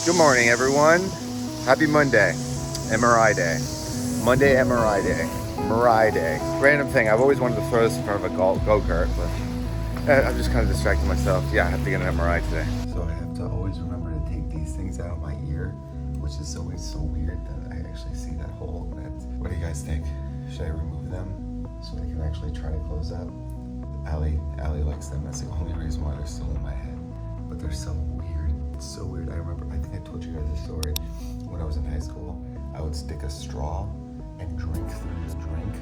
Good morning, everyone. Happy Monday, MRI day. Monday MRI day, MRI day. Random thing, I've always wanted to throw this in front of a go-kart, but I'm just kind of distracting myself. Yeah, I have to get an MRI today. So I have to always remember to take these things out of my ear, which is always so weird that I actually see that hole. What do you guys think? Should I remove them so I can actually try to close up? Allie likes them. That's the only reason why they're still in my head. But they're so weird. It's so weird. I remember, I think I told you guys a story. When I was in high school, I would stick a straw and drink through the drink,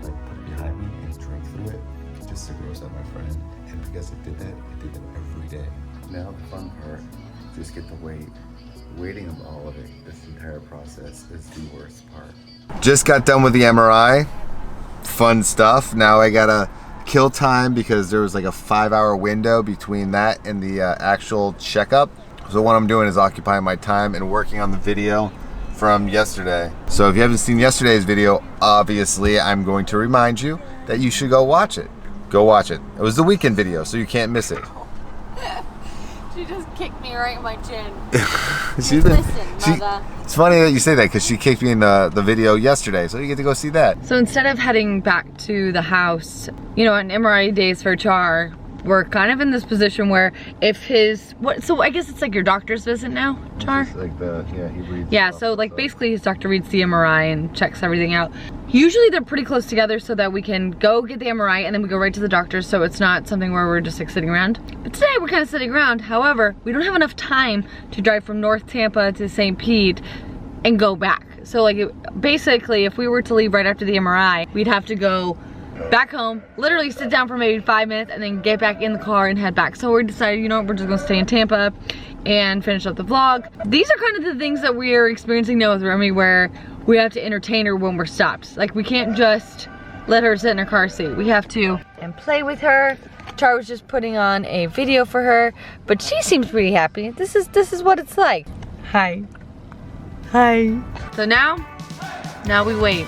like put it behind me and drink through it, just to gross out my friend. And because it did that every day. Now the fun part, just get to wait. Waiting of all of it, this entire process is the worst part. Just got done with the MRI. Fun stuff. Now I gotta kill time because there was like a 5-hour window between that and the actual checkup. So what I'm doing is occupying my time and working on the video from yesterday. So if you haven't seen yesterday's video, obviously I'm going to remind you that you should go watch it. Go watch it. It was the weekend video, so you can't miss it. She just kicked me right in my chin. Listen, mother. It's funny that you say that because she kicked me in the video yesterday, so you get to go see that. So instead of heading back to the house, you know, on MRI days for Char, we're kind of in this position where if so I guess it's like your doctor's visit now, Char? It's like he reads. Yeah, so like basically his doctor reads the MRI and checks everything out. Usually they're pretty close together so that we can go get the MRI and then we go right to the doctor, so it's not something where we're just like sitting around. But today we're kind of sitting around. However, we don't have enough time to drive from North Tampa to St. Pete and go back. So like basically if we were to leave right after the MRI, we'd have to go back home, literally sit down for maybe 5 minutes and then get back in the car and head back. So we decided, you know what, we're just gonna stay in Tampa and finish up the vlog. These are kind of the things that we are experiencing now with Remy, where we have to entertain her when we're stopped. Like we can't just let her sit in her car seat. We have to and play with her. Char was just putting on a video for her, but she seems pretty happy. This is what it's like. Hi. Hi. So now we wait.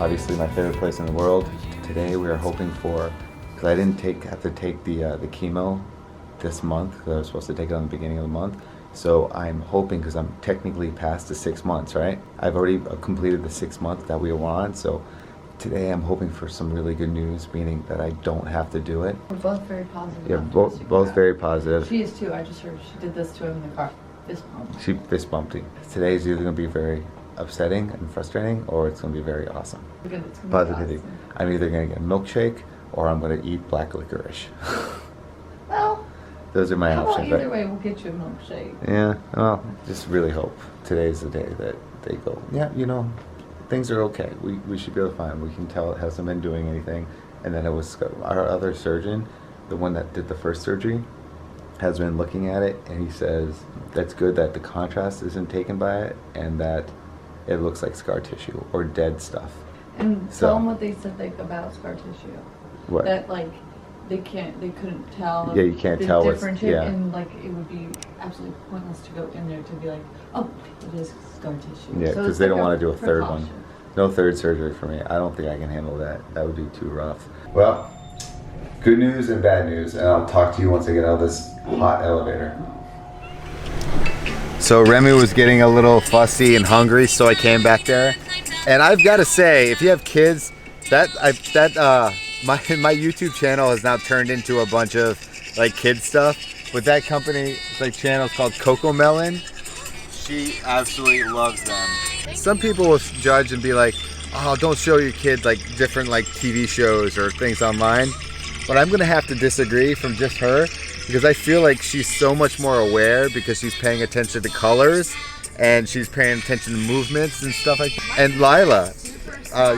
Obviously my favorite place in the world. Today we are hoping for, because I didn't have to take the chemo this month, because I was supposed to take it on the beginning of the month. So I'm hoping, because I'm technically past the 6 months, right? I've already completed the 6 months that we were on. So today I'm hoping for some really good news, meaning that I don't have to do it. We're both very positive. Yeah, both very positive. She is too. I just heard she did this to him in the car. Fist bump. She fist bumped him. Today is either going to be very upsetting and frustrating, or it's going to be very awesome. Positivity. Awesome. I'm either going to get a milkshake or I'm going to eat black licorice. Well, those are my options. Either way, we'll get you a milkshake. Yeah, well, just really hope today's the day that they go, yeah, you know, things are okay. We should be able to find. We can tell it hasn't been doing anything. And then it was our other surgeon, the one that did the first surgery, has been looking at it, and he says that's good that the contrast isn't taken by it and that it looks like scar tissue or dead stuff. And tell them what they said about scar tissue. What? That like they couldn't tell. Yeah, you can't tell what's, yeah. And like it would be absolutely pointless to go in there to be like, oh, it is scar tissue. Yeah, because they don't want to do a third one. No third surgery for me. I don't think I can handle that. That would be too rough. Well, good news and bad news, and I'll talk to you once I get out of this hot elevator. So Remy was getting a little fussy and hungry, so I came back there. And I've got to say, if you have kids, my YouTube channel has now turned into a bunch of like kid stuff. But that company, like channel is called Coco Melon. She absolutely loves them. Some people will judge and be like, oh, don't show your kids like different like TV shows or things online. But I'm gonna have to disagree from just her, because I feel like she's so much more aware because she's paying attention to colors and she's paying attention to movements and stuff like that. And Lila,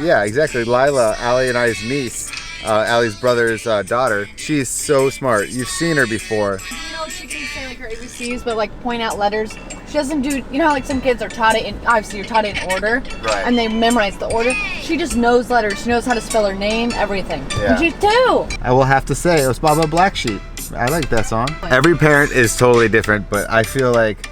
yeah, exactly. Lila, Allie and I's niece, Allie's brother's daughter. She's so smart. You've seen her before. You know, she can say like her ABCs, but like point out letters. She doesn't do, you know how like some kids are taught it in, obviously you're taught it in order. Right. And they memorize the order. She just knows letters. She knows how to spell her name, everything. Yeah. And she's 2. I will have to say, it was Baba Black Sheep. I like that song. Every parent is totally different, but I feel like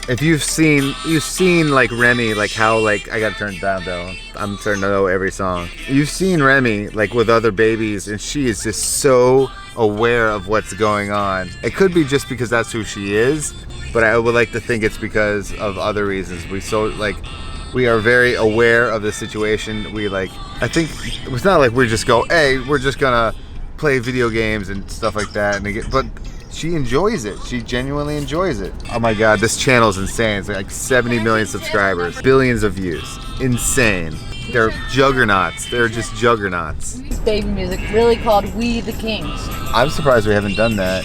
if you've seen like Remy, like how like I gotta turn it down though. I'm starting to know every song. You've seen Remy like with other babies, and she is just so aware of what's going on. It could be just because that's who she is, but I would like to think it's because of other reasons. We are very aware of the situation. I think it's not like we just go, hey, we're just gonna play video games and stuff like that, but she enjoys it. She genuinely enjoys it. Oh my God, this channel is insane. It's like 70 million subscribers, billions of views. Insane. They're juggernauts. They're just juggernauts. Baby music, really called We the Kings. I'm surprised we haven't done that.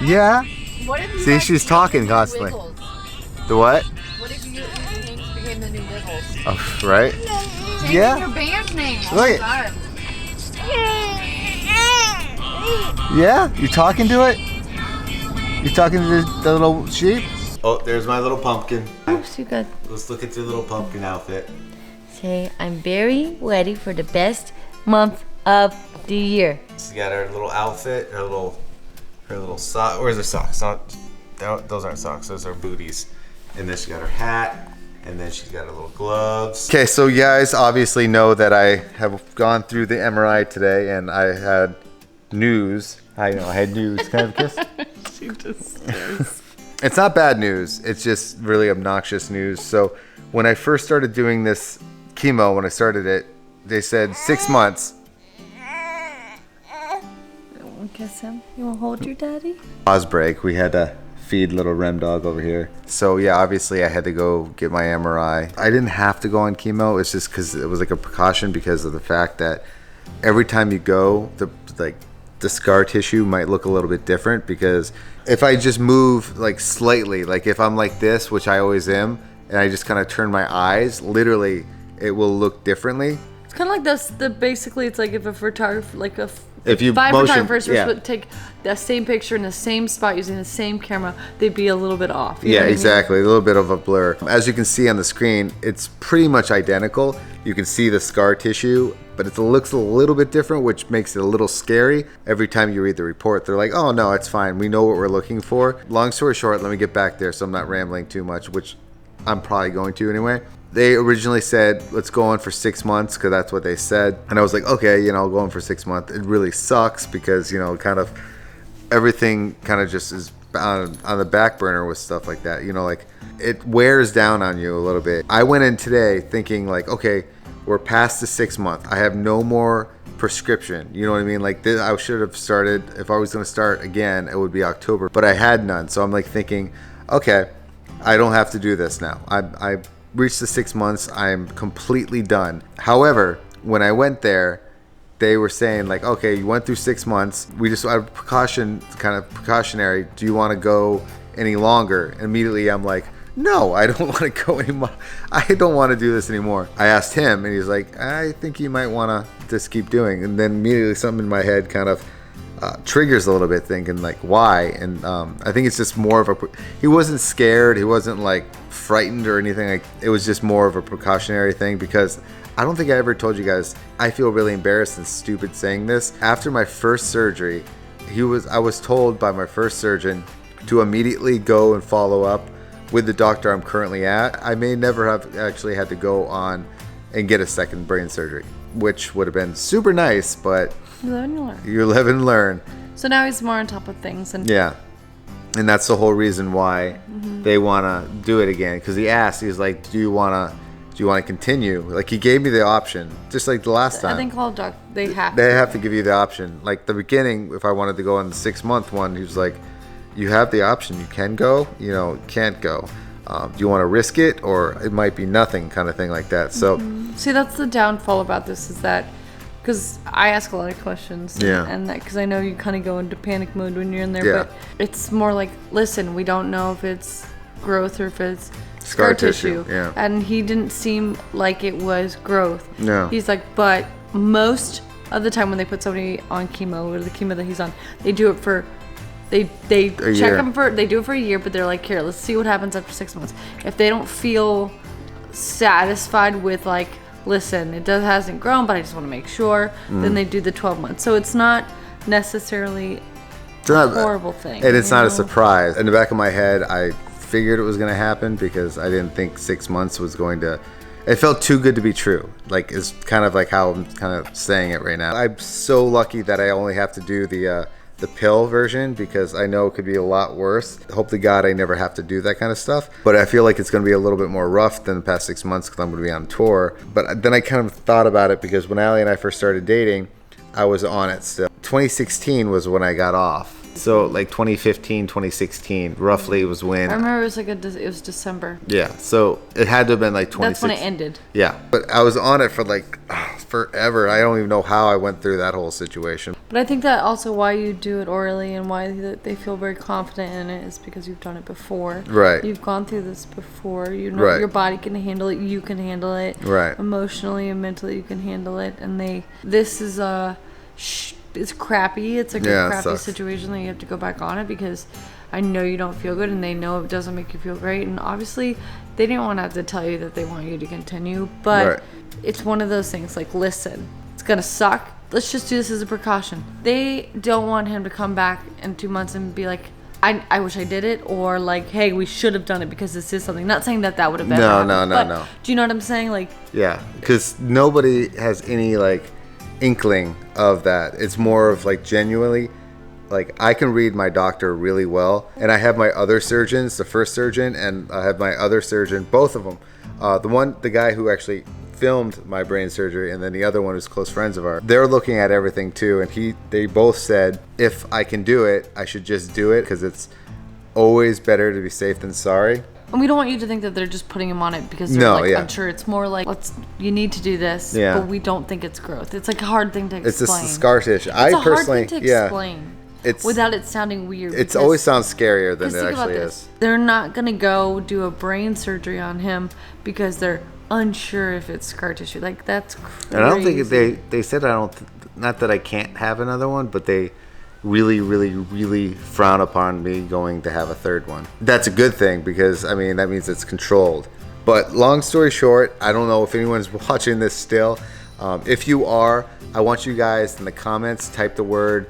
Yeah. What if you See, she's talking constantly. Wiggles? The what? What if you the Kings became the new Wiggles? Oh, right? Changing Yeah. your band name. Look God. Yeah? You talking to it? You talking to the little sheep? Oh, there's my little pumpkin. Oops, you good. Let's look at your little pumpkin outfit. Say, I'm very ready for the best month of the year. She's got her little outfit, her little sock. Where's her socks? Those aren't socks, those are booties. And then she got her hat, and then she's got her little gloves. Okay, so you guys obviously know that I have gone through the MRI today, and I had news. I had news. Can I have a kiss? She just stares. It's not bad news. It's just really obnoxious news. So when I first started doing this chemo, when I started it, they said 6 months. You want to kiss him? You want to hold your daddy? Pause break. We had to feed little Rem dog over here. So yeah, obviously I had to go get my MRI. I didn't have to go on chemo. It's just because it was like a precaution because of the fact that every time you go, the scar tissue might look a little bit different, because if I just move like slightly, like if I'm like this, which I always am, and I just kind of turn my eyes, literally it will look differently. It's kind of like this. Basically, it's like if a photographer, like If you five motion, photographers yeah. would take the same picture in the same spot using the same camera, they'd be a little bit off. You know Yeah, what I mean? exactly. A little bit of a blur. As you can see on the screen, it's pretty much identical. You can see the scar tissue, but it looks a little bit different, which makes it a little scary. Every time you read the report, they're like, oh no, it's fine. We know what we're looking for. Long story short, let me get back there so I'm not rambling too much, which I'm probably going to anyway. They originally said, let's go on for 6 months, because that's what they said. And I was like, okay, I'll go on for 6 months. It really sucks because, kind of everything kind of just is on the back burner with stuff like that. Like it wears down on you a little bit. I went in today thinking like, okay, we're past the 6 month. I have no more prescription. You know what I mean? Like this, I should have started, if I was going to start again, it would be October, but I had none. So I'm like thinking, okay, I don't have to do this now. I reached the 6 months. I'm completely done. However, when I went there, they were saying like, okay, you went through 6 months. We just out of precautionary. Do you want to go any longer? And immediately I'm like, no, I don't want to go anymore. I don't want to do this anymore. I asked him and he's like, I think you might want to just keep doing. And then immediately something in my head kind of triggers a little bit, thinking like, why? And I think it's just more of he wasn't scared. He wasn't like frightened or anything. Like it was just more of a precautionary thing, because I don't think I ever told you guys, I feel really embarrassed and stupid saying this. After my first surgery, I was told by my first surgeon to immediately go and follow up with the doctor I'm currently at. I may never have actually had to go on and get a second brain surgery, which would have been super nice, but You live and you learn. you live and learn. So now he's more on top of things, and Yeah. And that's the whole reason why they want to do it again. Because he asked, he's like, do you want to continue? Like he gave me the option, just like the last time. I think all they have. They have to give you the option. Like the beginning, if I wanted to go on the 6 month one, he was like, you have the option. You can go, can't go. Do you want to risk it, or it might be nothing, kind of thing like that. So See, that's the downfall about this, is that because I ask a lot of questions, Yeah. and that because I know you kind of go into panic mode when you're in there, Yeah. but it's more like, listen, we don't know if it's growth or if it's Scar tissue, yeah. And he didn't seem like it was growth. No. He's like, but most of the time when they put somebody on chemo, or the chemo that he's on, they do it for They check year. them they do it for a year, but they're like, here, let's see what happens after 6 months. If they don't feel satisfied with like, listen, hasn't grown, but I just want to make sure, then they do the 12 months. So it's not necessarily a horrible thing. And it's not a surprise. In the back of my head, I figured it was going to happen because I didn't think 6 months was going to. It felt too good to be true. Like, it's kind of like how I'm kind of saying it right now. I'm so lucky that I only have to do the pill version because I know it could be a lot worse. Hope to God I never have to do that kind of stuff. But I feel like it's going to be a little bit more rough than the past 6 months because I'm going to be on tour. But then I kind of thought about it because when Allie and I first started dating, I was on it still. 2016 was when I got off. So like 2015, 2016, roughly was when. I remember it was like it was December. Yeah, so it had to have been like 2016. That's when it ended. Yeah, but I was on it for like forever. I don't even know how I went through that whole situation. But I think that also why you do it orally and why they feel very confident in it is because you've done it before. Right. You've gone through this before. You know Right. your body can handle it. You can handle it. Right. Emotionally and mentally, you can handle it. And this is it's crappy. It's like a crappy situation that you have to go back on it because I know you don't feel good and they know it doesn't make you feel great. And obviously, they didn't want to have to tell you that they want you to continue. But it's one of those things like, listen, it's going to suck. Let's just do this as a precaution. They don't want him to come back in 2 months and be like, I wish I did it, or like, hey, we should have done it because this is something. Not saying that would have been. No. Do you know what I'm saying? Like, yeah, because nobody has any like inkling of that. It's more of like genuinely, like I can read my doctor really well, and I have my other surgeons, the first surgeon, and I have my other surgeon, both of them. The guy who actually filmed my brain surgery, and then the other one who's close friends of ours. They're looking at everything too, and they both said if I can do it, I should just do it because it's always better to be safe than sorry. And we don't want you to think that they're just putting him on it because they're unsure. It's more like, you need to do this, but we don't think it's growth. It's like a hard thing to explain. It's just a scar tissue. It's a hard thing to explain without it sounding weird. It always sounds scarier than it actually is. They're not going to go do a brain surgery on him because they're unsure if it's scar tissue. Like, that's crazy. And I don't think they said not that I can't have another one, but they really, really, really frown upon me going to have a third one. That's a good thing because, I mean, that means it's controlled. But long story short, I don't know if anyone's watching this still. If you are, I want you guys in the comments, type the word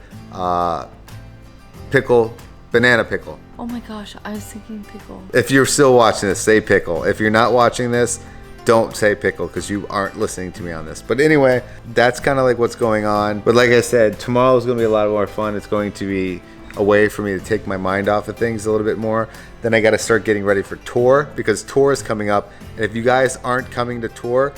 pickle, banana pickle. Oh my gosh, I was thinking pickle. If you're still watching this, say pickle. If you're not watching this, don't say pickle because you aren't listening to me on this. But anyway, that's kind of like what's going on. But like I said, tomorrow is going to be a lot more fun. It's going to be a way for me to take my mind off of things a little bit more. Then I got to start getting ready for tour because tour is coming up. And if you guys aren't coming to tour,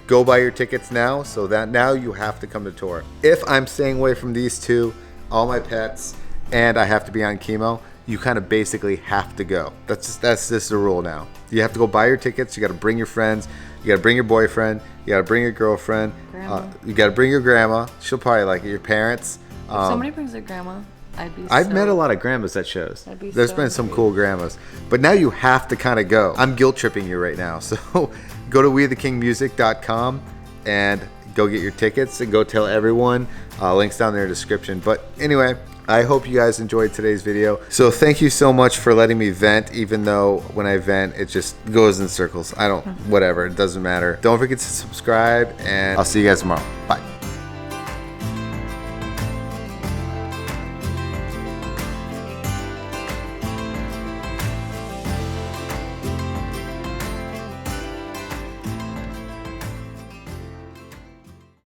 go buy your tickets now so that now you have to come to tour. If I'm staying away from these two, all my pets, and I have to be on chemo, you kind of basically have to go. That's just the rule now. You have to go buy your tickets. You got to bring your friends. You got to bring your boyfriend. You got to bring your girlfriend. You got to bring your grandma. She'll probably like it. Your parents. If somebody brings their grandma, I've met a lot of grandmas at shows. There's been some cool grandmas. But now you have to kind of go. I'm guilt tripping you right now. So go to WeTheKingMusic.com and go get your tickets and go tell everyone. Links down there in the description. But anyway, I hope you guys enjoyed today's video. So thank you so much for letting me vent, even though when I vent, it just goes in circles. Whatever, it doesn't matter. Don't forget to subscribe, and I'll see you guys tomorrow. Bye.